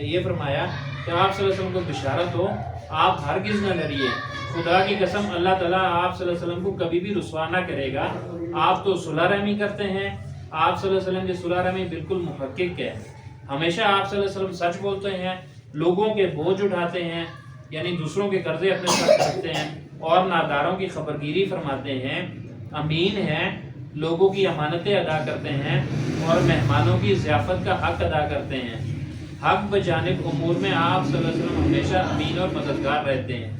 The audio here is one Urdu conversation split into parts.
یہ فرمایا کہ آپ صلی اللہ علیہ وسلم کو بشارت ہو، آپ ہرگز نہ ڈریے، خدا کی قسم اللہ تعالیٰ آپ صلی اللہ علیہ وسلم کو کبھی بھی رسوا نہ کرے گا، آپ تو صلح رحمی کرتے ہیں، آپ صلی اللہ علیہ وسلم کی صلح رحمی بالکل محقق ہے، ہمیشہ آپ صلی اللہ علیہ وسلم سچ بولتے ہیں، لوگوں کے بوجھ اٹھاتے ہیں، یعنی دوسروں کے قرضے اپنے ساتھ رکھتے ہیں اور ناداروں کی خبرگیری فرماتے ہیں، امین ہیں، لوگوں کی امانتیں ادا کرتے ہیں اور مہمانوں کی ضیافت کا حق ادا کرتے ہیں، حق بجانب امور میں آپ صلی اللہ علیہ وسلم ہمیشہ امین اور مددگار رہتے ہیں۔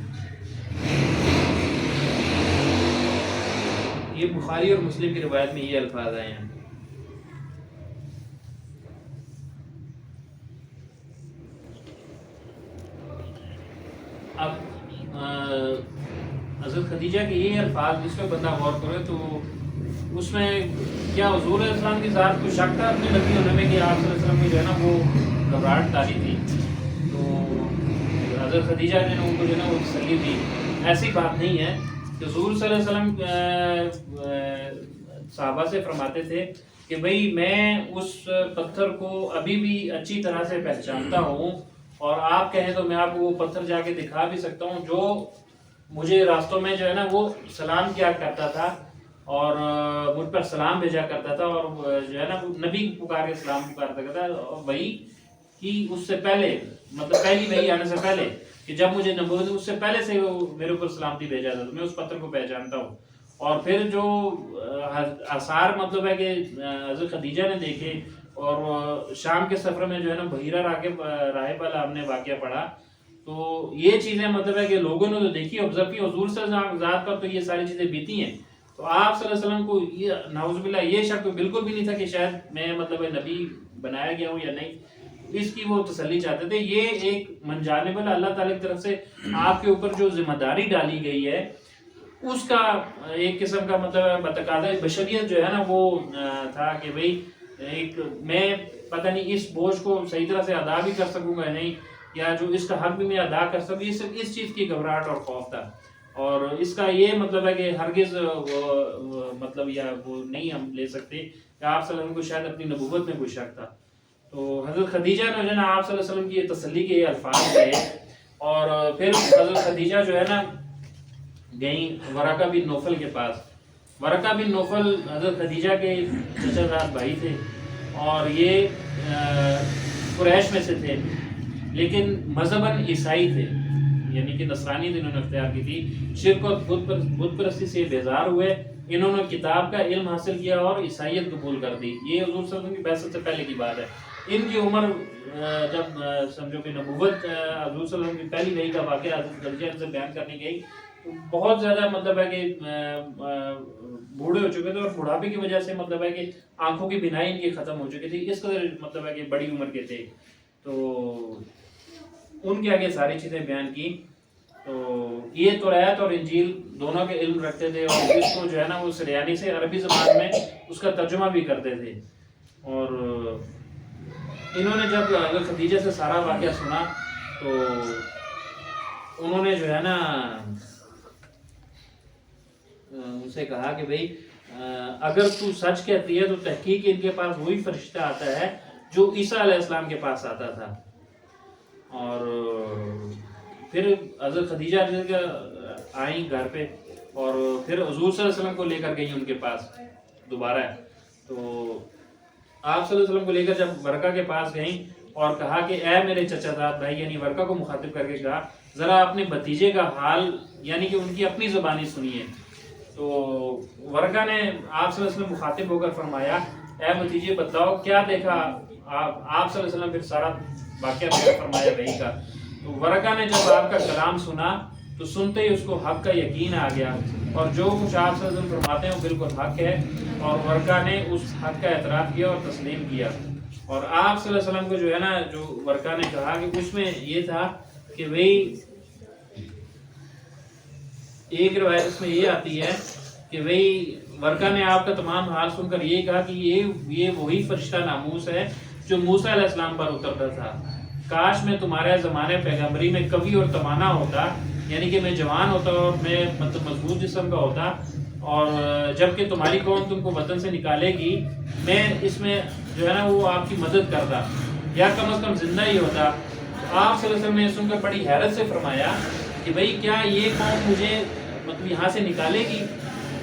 یہ بخاری اور مسلم کی روایت میں یہ الفاظ آئے ہیں۔ اب حضرت خدیجہ کے یہ الفاظ جس پہ بندہ غور کرے تو اس میں کیا حضور علیہ السلام کی ذات کو شک تھا اپنے نبی ہونے میں کہ آپ صلی اللہ علیہ وسلم کی جو ہے نا وہ گھبراہٹ ڈالی تھی، تو حضرت خدیجہ نے ان کو جو ہے نا وہ تسلی دی؟ ایسی بات نہیں ہے کہ حضور صلی اللہ علیہ وسلم صحابہ سے فرماتے تھے کہ بھئی میں اس پتھر کو ابھی بھی اچھی طرح سے پہچانتا ہوں اور آپ کہیں تو میں آپ کو وہ پتھر جا کے دکھا بھی سکتا ہوں جو مجھے راستوں میں جو ہے نا وہ سلام کیا کرتا تھا اور مجھ پر سلام بھیجا کرتا تھا اور جو ہے نا نبی پکار کے سلام پکارتا کرتا تھا، اور وہی کہ اس سے پہلے مطلب پہلی وہی آنے سے پہلے کہ جب مجھے نبوت اس سے پہلے سے وہ میرے اوپر سلامتی بھیجا تھا، تو میں اس پتھر کو پہچانتا ہوں۔ اور پھر جو آثار مطلب ہے کہ حضرت خدیجہ نے دیکھے اور شام کے سفر میں جو ہے نا بحیرہ راہب والا ہم نے واقعہ پڑھا، تو یہ چیزیں مطلب ہے کہ لوگوں نے تو دیکھی، آبزرو کی، حضور صلی اللہ علیہ وسلم ذات پر تو یہ ساری چیزیں بیتی ہیں، تو آپ صلی اللہ علیہ وسلم کو یہ نعوذ باللہ یہ شک تو بالکل بھی نہیں تھا کہ شاید میں مطلب نبی بنایا گیا ہوں یا نہیں، اس کی وہ تسلی چاہتے تھے۔ یہ ایک من جانب اللہ تعالیٰ کی طرف سے آپ کے اوپر جو ذمہ داری ڈالی گئی ہے اس کا ایک قسم کا مطلب بتقاضۂ بشریت جو ہے نا وہ تھا کہ بھئی ایک میں پتہ نہیں اس بوجھ کو صحیح طرح سے ادا بھی کر سکوں گا نہیں، یا جو اس کا حق بھی میں ادا کر سکوں، یہ صرف اس چیز کی گھبراہٹ اور خوف تھا، اور اس کا یہ مطلب ہے کہ ہرگز مطلب یا وہ نہیں ہم لے سکتے کہ آپ صلی اللہ علیہ وسلم کو شاید اپنی نبوت میں کوئی شک تھا۔ تو حضرت خدیجہ نے جو ہے نا آپ صلی اللہ علیہ وسلم کی یہ تسلی کے الفاظ کہے، اور پھر حضرت خدیجہ جو ہے نا گئیں ورقہ بن نوفل کے پاس۔ ورقہ بن نوفل حضرت خدیجہ کے چچا زاد بھائی تھے اور یہ قریش میں سے تھے، لیکن مذہباً عیسائی تھے، یعنی کہ نصرانی انہوں نے اختیار کی تھی، شرک اور بت پرستی سے بیزار ہوئے، انہوں نے کتاب کا علم حاصل کیا اور عیسائیت قبول کر دی۔ یہ حضور صلی اللہ علیہ وسلم کی بعثت سے پہلے کی بات ہے۔ ان کی عمر جب سمجھو کہ نبوت حضور صلی اللہ علیہ وسلم کی پہلی وحی کا واقعہ حضرت خدیجہ سے بیان کرنی گئی، بہت زیادہ مطلب ہے کہ بوڑھے ہو چکے تھے اور بڑھاپے کی وجہ سے مطلب ہے کہ آنکھوں کی بینائی ان کی ختم ہو چکی تھی، اس قدر مطلب ہے کہ بڑی عمر کے تھے، تو ان کے آگے ساری چیزیں بیان کی۔ تو یہ توریت اور انجیل دونوں کے علم رکھتے تھے اور اس کو جو ہے نا وہ سریانی سے عربی زبان میں اس کا ترجمہ بھی کرتے تھے، اور انہوں نے جب حضرت خدیجہ سے سارا واقعہ سنا تو انہوں نے جو ہے نا ان سے کہا کہ بھئی اگر تو سچ کہتی ہے تو تحقیق ان کے پاس وہی فرشتہ آتا ہے جو عیسیٰ علیہ السلام کے پاس آتا تھا۔ اور پھر حضرت خدیجہ آئیں گھر پہ اور پھر حضور صلی اللہ علیہ وسلم کو لے کر گئیں ان کے پاس دوبارہ، تو آپ صلی اللہ علیہ وسلم کو لے کر جب ورقہ کے پاس گئیں اور کہا کہ اے میرے چچا زاد بھائی، یعنی ورقہ کو مخاطب کر کے کہا ذرا اپنے بھتیجے کا حال یعنی کہ ان کی اپنی زبانی سنیے، تو ورقہ نے آپ صلی اللہ علیہ وسلم مخاطب ہو کر فرمایا اے بھتیجے بتاؤ کیا دیکھا آپ صلی اللہ علیہ وسلم، پھر سارا واقعہ فرمایا وحی کا۔ تو ورقہ نے جب آپ کا کلام سنا تو سنتے ہی اس کو حق کا یقین آ گیا، اور جو کچھ آپ صلی اللہ علیہ وسلم فرماتے ہیں وہ بالکل حق ہے، اور ورقہ نے اس حق کا اعتراف کیا اور تسلیم کیا۔ اور آپ صلی اللہ علیہ وسلم کو جو ہے نا جو ورقہ نے کہا کہ اس میں یہ تھا کہ بھئی ایک روایت اس میں یہ آتی ہے کہ بھئی ورقہ نے آپ کا تمام حال سن کر یہ کہا کہ یہ وہی فرشتہ ناموس ہے جو موسیٰ علیہ السلام پر اترتا تھا، کاش میں تمہارے زمانے پیغمبری میں کبھی اور توانا ہوتا، یعنی کہ میں جوان ہوتا اور میں مطلب مضبوط جسم کا ہوتا، اور جب کہ تمہاری قوم تم کو وطن سے نکالے گی میں اس میں جو ہے نا وہ آپ کی مدد کرتا، یا کم از کم زندہ ہی ہوتا آپ صلی اللہ علیہ وسلم نے سن کر بڑی حیرت سے فرمایا کہ بھئی کیا یہ قوم مجھے مطلب یہاں سے نکالے گی؟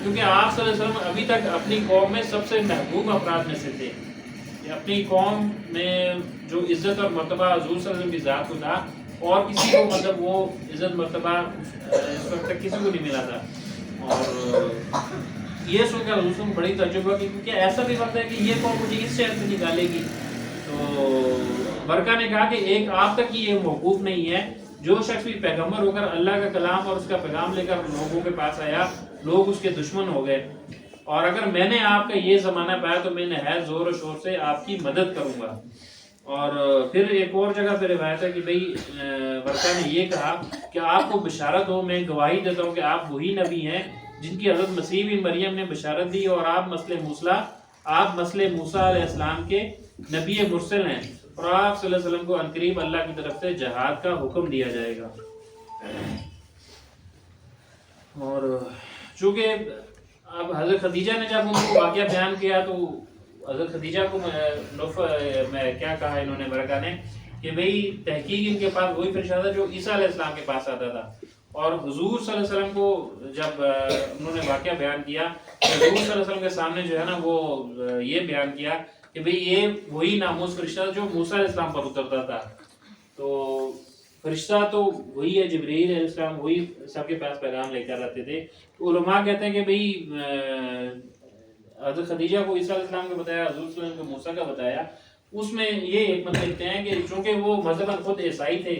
کیونکہ آپ صلی اللہ علیہ وسلم ابھی تک اپنی قوم میں سب سے محبوب افراد میں سے تھے، کہ اپنی قوم میں جو عزت اور مرتبہ حضور صلی اللہ علیہ وسلم کی ذات کو تھا اور کسی کو مطلب وہ عزت مرتبہ اس وقت تک کسی کو نہیں ملا تھا. اور یہ سن کر حضور صلی اللہ علیہ وسلم کو بڑی تعجب ہوا کہ کیونکہ ایسا بھی وقت ہے کہ یہ قوم مجھے اس شہر سے نکالے گی. تو برکہ نے کہا کہ ایک آپ تک ہی یہ موقوف نہیں ہے، جو شخص بھی پیغمبر ہو کر اللہ کا کلام اور اس کا پیغام لے کر لوگوں کے پاس آیا، لوگ اس کے دشمن ہو گئے، اور اگر میں نے آپ کا یہ زمانہ پایا تو میں نہایت زور و شور سے آپ کی مدد کروں گا. اور پھر ایک اور جگہ پہ روایت ہے کہ بھئی برکہ نے یہ کہا کہ آپ کو بشارت ہو، میں گواہی دیتا ہوں کہ آپ وہی نبی ہیں جن کی حضرت مسیح بن مریم نے بشارت دی، اور آپ مسئلہ موسیٰ علیہ السلام کے نبی مرسل ہیں، اور آپ صلی اللہ علیہ وسلم کو عنقریب اللہ کی طرف سے جہاد کا حکم دیا جائے گا. اور چونکہ اب حضرت خدیجہ نے جب ان کو واقعہ بیان کیا تو حضرت خدیجہ کو میں کیا کہا انہوں نے برکہ نے کہ بھئی تحقیق ان کے پاس وہی فرشتہ تھا جو عیسیٰ علیہ السلام کے پاس آتا تھا. اور حضور صلی اللہ علیہ وسلم کو جب انہوں نے واقعہ بیان کیا تو حضور صلی اللہ علیہ وسلم کے سامنے جو ہے نا وہ یہ بیان کیا کہ بھئی یہ وہی ناموس فرشتہ جو موسیٰ علیہ السلام پر اترتا تھا. تو فرشتہ تو وہی ہے، جبرائیل علیہ السلام وہی سب کے پاس پیغام لے کر آتے تھے. علماء کہتے ہیں کہ بھئی حضرت خدیجہ کو عیسیٰ علیہ السلام کا بتایا، حضور صلی اللہ علیہ وسلم کو موسیٰ کا بتایا. اس میں یہ حکمت لکھتے ہیں کہ چونکہ وہ مذہباً خود عیسائی تھے